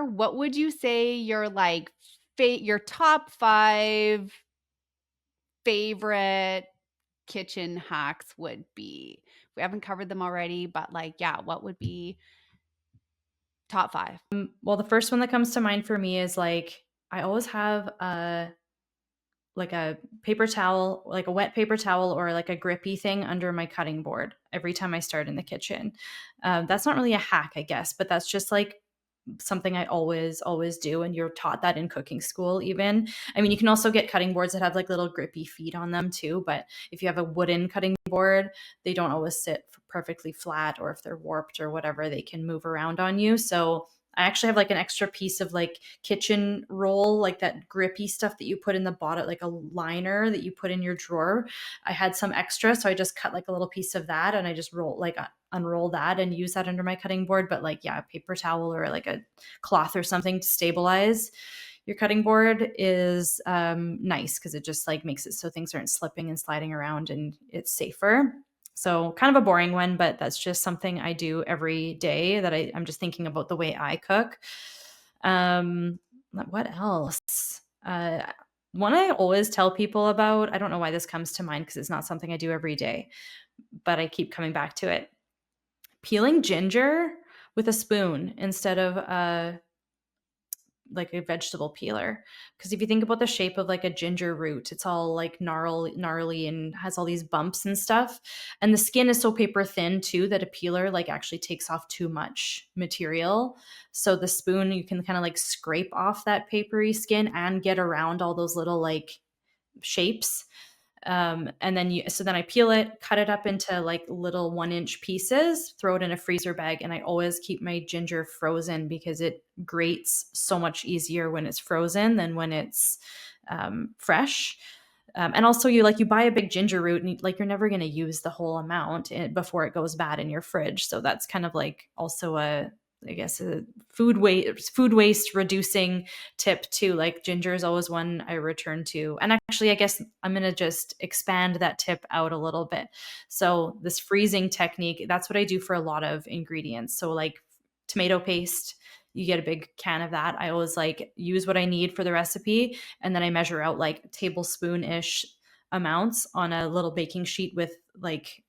butter, what would you say your like your top 5 favorite kitchen hacks would be? We haven't covered them already, but like, yeah, what would be top 5? Well, the first one that comes to mind for me is like I always have a paper towel, like a wet paper towel or like a grippy thing under my cutting board every time I start in the kitchen. That's not really a hack, I guess, but that's just like something I always do. And you're taught that in cooking school, even. I mean, you can also get cutting boards that have like little grippy feet on them too. But if you have a wooden cutting board, they don't always sit perfectly flat, or if they're warped or whatever, they can move around on you. So I actually have like an extra piece of like kitchen roll, like that grippy stuff that you put in the bottom, like a liner that you put in your drawer. I had some extra, so I just cut like a little piece of that and I just unroll that and use that under my cutting board. But like, yeah, a paper towel or like a cloth or something to stabilize your cutting board is nice, because it just like makes it so things aren't slipping and sliding around and it's safer. So kind of a boring one, but that's just something I do every day that I'm just thinking about the way I cook. What else? One I always tell people about, I don't know why this comes to mind because it's not something I do every day, but I keep coming back to it. Peeling ginger with a spoon instead of like a vegetable peeler. Because if you think about the shape of like a ginger root, it's all like gnarly and has all these bumps and stuff. And the skin is so paper thin too that a peeler like actually takes off too much material. So the spoon, you can kind of like scrape off that papery skin and get around all those little like shapes. And then then I peel it, cut it up into like little 1 inch pieces, throw it in a freezer bag. And I always keep my ginger frozen because it grates so much easier when it's frozen than when it's fresh. And also you buy a big ginger root and you're never going to use the whole amount before it goes bad in your fridge. So that's kind of like also I guess a food waste reducing tip too. Like ginger is always one I return to. And actually, I guess I'm going to just expand that tip out a little bit. So this freezing technique, that's what I do for a lot of ingredients. So like tomato paste, you get a big can of that. I always like use what I need for the recipe, and then I measure out like tablespoon-ish amounts on a little baking sheet with like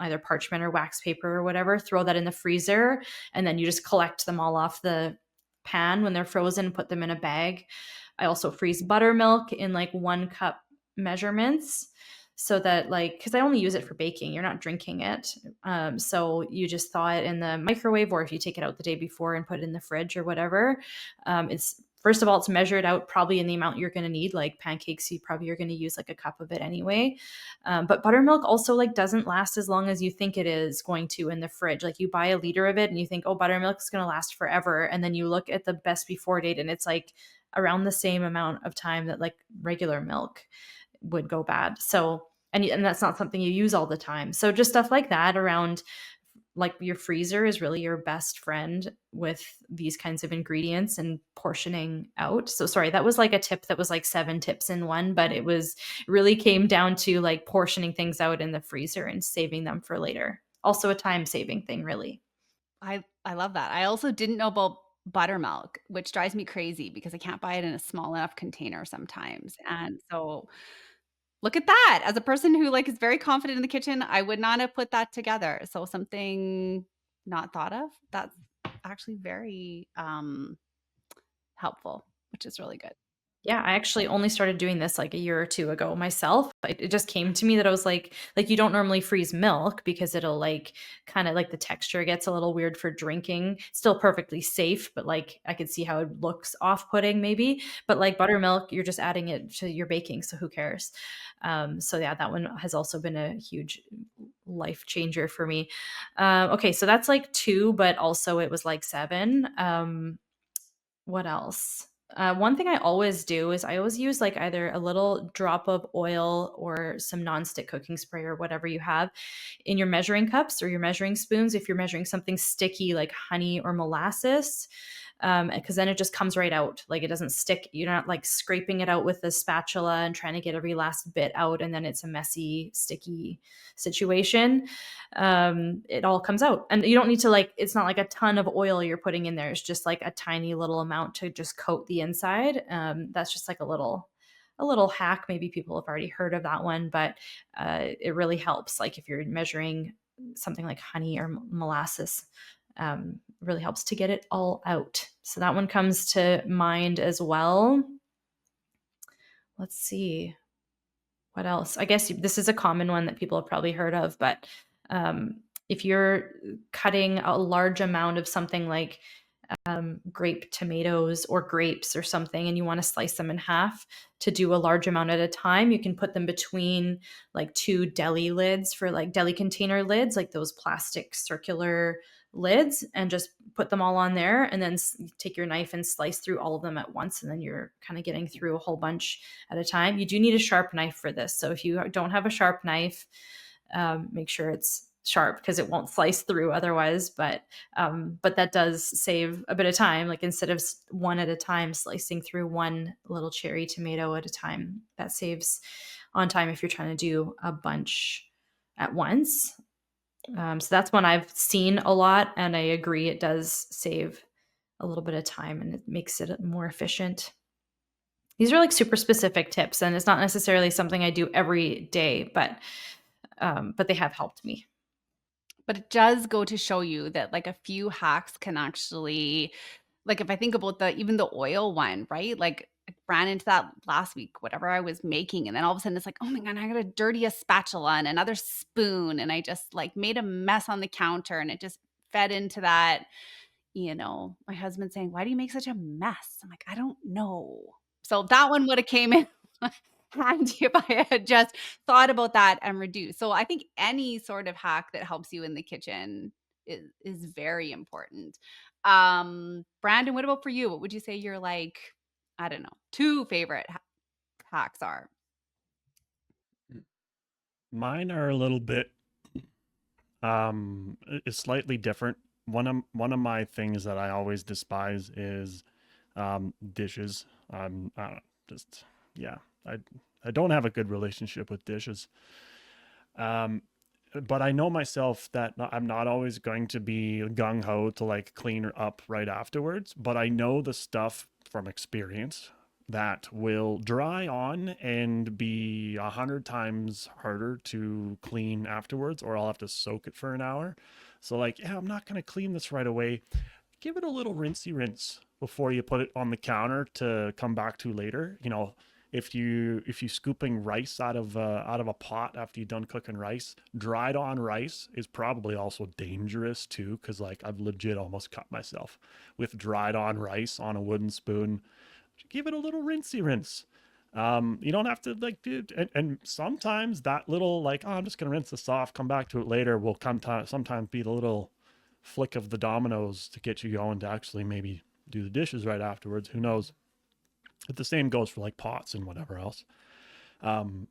either parchment or wax paper or whatever. Throw that in the freezer, and then you just collect them all off the pan when they're frozen, put them in a bag. I also freeze buttermilk in like 1 cup measurements, so that like, because I only use it for baking, you're not drinking it. So you just thaw it in the microwave, or if you take it out the day before and put it in the fridge or whatever. It's First of all, it's measured out probably in the amount you're going to need. Like pancakes, you probably are going to use like a cup of it anyway. But buttermilk also like doesn't last as long as you think it is going to in the fridge. Like you buy a liter of it and you think, oh, buttermilk is going to last forever. And then you look at the best before date and it's like around the same amount of time that like regular milk would go bad. So, and that's not something you use all the time. So just stuff like that around, like your freezer is really your best friend with these kinds of ingredients and portioning out. So sorry, that was like a tip that was like 7 tips in one, but it really came down to like portioning things out in the freezer and saving them for later. Also a time saving thing, really. I love that. I also didn't know about buttermilk, which drives me crazy because I can't buy it in a small enough container sometimes. And so look at that. As a person who like is very confident in the kitchen, I would not have put that together. So something not thought of. That's actually very helpful, which is really good. Yeah, I actually only started doing this like a year or 2 ago myself. It just came to me that I was like you don't normally freeze milk because it'll like kind of like the texture gets a little weird for drinking. Still perfectly safe, but like I could see how it looks off-putting maybe. But like buttermilk, you're just adding it to your baking, so who cares? So yeah, that one has also been a huge life changer for me. Okay, so that's like 2, but also it was like 7. What else? One thing I always do is I always use like either a little drop of oil or some nonstick cooking spray or whatever you have in your measuring cups or your measuring spoons. If you're measuring something sticky like honey or molasses, because then it just comes right out. Like it doesn't stick. You're not like scraping it out with a spatula and trying to get every last bit out, and then it's a messy, sticky situation. It all comes out, and you don't need to like. It's not like a ton of oil you're putting in there. It's just like a tiny little amount to just coat the inside. That's just like a little hack. Maybe people have already heard of that one, but it really helps. Like if you're measuring something like honey or molasses, really helps to get it all out. So that one comes to mind as well. Let's see what else. I guess this is a common one that people have probably heard of, but if you're cutting a large amount of something like grape tomatoes or grapes or something, and you want to slice them in half to do a large amount at a time, you can put them between like two deli lids for like deli container lids, like those plastic circular lids, and just put them all on there, and then take your knife and slice through all of them at once, and then you're kind of getting through a whole bunch at a time. You do need a sharp knife for this, so if you don't have a sharp knife, make sure it's sharp because it won't slice through otherwise. But that does save a bit of time. Like instead of one at a time, slicing through one little cherry tomato at a time, that saves on time if you're trying to do a bunch at once. So that's one I've seen a lot, and I agree it does save a little bit of time and it makes it more efficient. These are like super specific tips, and it's not necessarily something I do every day, but they have helped me. But it does go to show you that, like, a few hacks can actually like, if I think about the even the oil one, right? Like, I ran into that last week, whatever I was making, and then all of a sudden it's like, "Oh my god, I gotta dirty a spatula and another spoon," and I just, like, made a mess on the counter, and it just fed into that, my husband saying, "Why do you make such a mess?" I'm like, "I don't know." So that one woulda came in handy if I had just thought about that and reduced. So I think any sort of hack that helps you in the kitchen is very important. Brandon, what about for you? What would you say your like, I don't know, 2 favorite hacks are? Mine are a little bit is slightly different. One of my things that I always despise is dishes. I don't know, just yeah. I don't have a good relationship with dishes. Um but I know myself that I'm not always going to be gung ho to like clean up right afterwards, but I know the stuff from experience that will dry on and be 100 times harder to clean afterwards, or I'll have to soak it for an hour. So, like, yeah, I'm not going to clean this right away. Give it a little rinsey rinse before you put it on the counter to come back to later. If you scooping rice out of a pot after you're done cooking rice, dried on rice is probably also dangerous too, because like I've legit almost cut myself with dried on rice on a wooden spoon. Give it a little rinsey rinse. You don't have to like do, and sometimes that little like, oh, I'm just gonna rinse this off, come back to it later, will come sometimes be the little flick of the dominoes to get you going to actually maybe do the dishes right afterwards. Who knows? But the same goes for like pots and whatever else. Um,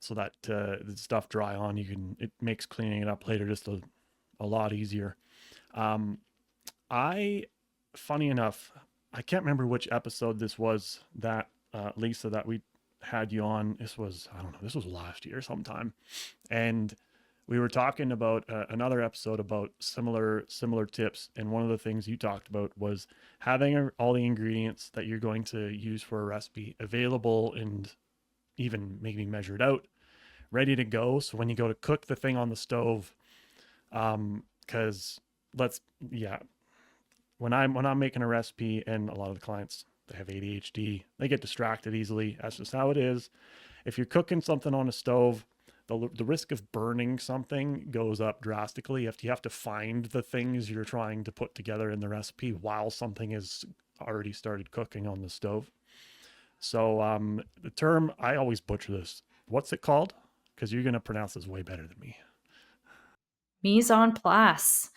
so that the stuff dry on, it makes cleaning it up later just a lot easier. Um, I, funny enough, I can't remember which episode this was that Lisa that we had you on. This was, I don't know, this was last year sometime, and we were talking about another episode about similar tips, and one of the things you talked about was having all the ingredients that you're going to use for a recipe available and even maybe measured out, ready to go. So when you go to cook the thing on the stove, because let's yeah, when I'm making a recipe, and a lot of the clients, they have ADHD, they get distracted easily. That's just how it is. If you're cooking something on a stove, the risk of burning something goes up drastically. You have to find the things you're trying to put together in the recipe while something is already started cooking on the stove. So the term, I always butcher this. What's it called? Because you're gonna pronounce this way better than me. Mise en place.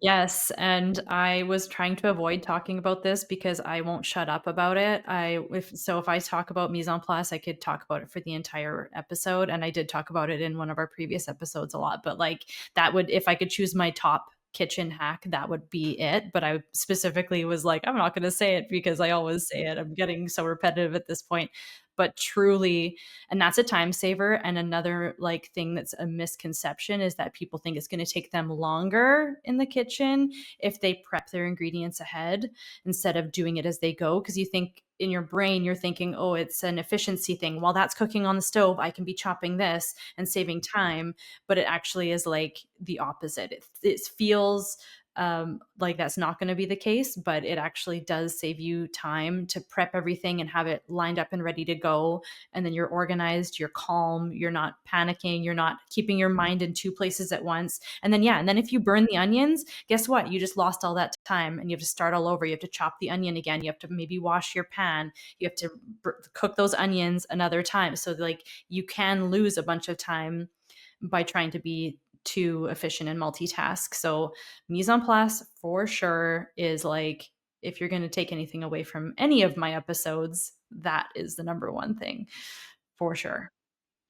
Yes, and I was trying to avoid talking about this because I won't shut up about it. If I talk about mise en place, I could talk about it for the entire episode, and I did talk about it in one of our previous episodes a lot. But like that would, if I could choose my top kitchen hack, that would be it. But I specifically was like, I'm not going to say it because I always say it. I'm getting so repetitive at this point. But truly, and that's a time saver. And another like thing that's a misconception is that people think it's going to take them longer in the kitchen if they prep their ingredients ahead instead of doing it as they go. Because you think in your brain, you're thinking, oh, it's an efficiency thing. While that's cooking on the stove, I can be chopping this and saving time. But it actually is like the opposite. It feels like that's not going to be the case, but it actually does save you time to prep everything and have it lined up and ready to go. And then you're organized, you're calm, you're not panicking, you're not keeping your mind in two places at once. And then, yeah, and then if you burn the onions, guess what? You just lost all that time and you have to start all over. You have to chop the onion again. You have to maybe wash your pan. You have to cook those onions another time. So, like, you can lose a bunch of time by trying to be too efficient and multitask. So mise en place for sure is like, if you're going to take anything away from any of my episodes, that is the number one thing for sure.